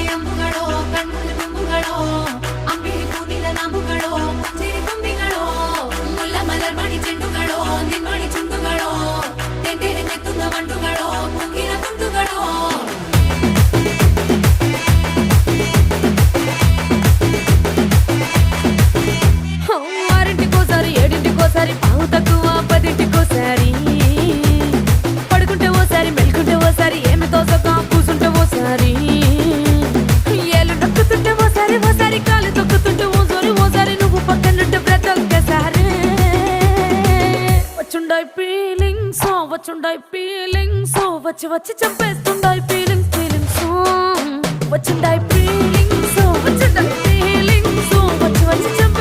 ಅಂಬುಗಳೋ ಕಣ್ಣಲ್ಲಿ ತುಂಬುಗಳೋ ಅಂಬಿಳಿ ಕೂನಿನ ನಾಮುಗಳೋ ಮುಂಜಿರಿ ತುಂಬಿಗಳೋ ಮುಲ್ಲ ಮಲರ್ ಮಣಿ ಚೆಂಡುಗಳೋ ನಿನ್ಮಣಿ ಚುಂಡುಗಳೋ ತೆಂಡೆರೆ ನೆತ್ತುന്ന ಮಂಡುಗಳೋ ಮುಂಗಿನ ತುಂಡುಗಳೋ ఆరింటికోసారి ఏడింటికోసారి పావు తక్కువ పదింటికోసారి పడుకుంటే ఓసారి మెలుకుంటే ఓసారి ఏమి తోసక కూసుంటే ఓసారి ఏళ్ళు నొక్కుతుంటే ఓసారి ఓసారి కాలు తొక్కుతుంటే ఓసారి నువ్వు పక్కనుంటే బ్రతొక్కసారి వచ్చుండాయి ఫీలింగ్స్ వచ్చి వచ్చి చంపేస్తుండాయి ఫీలింగ్స్ వచ్చుండాయి ఫీలింగ్స్ వచ్చి వచ్చి చంపే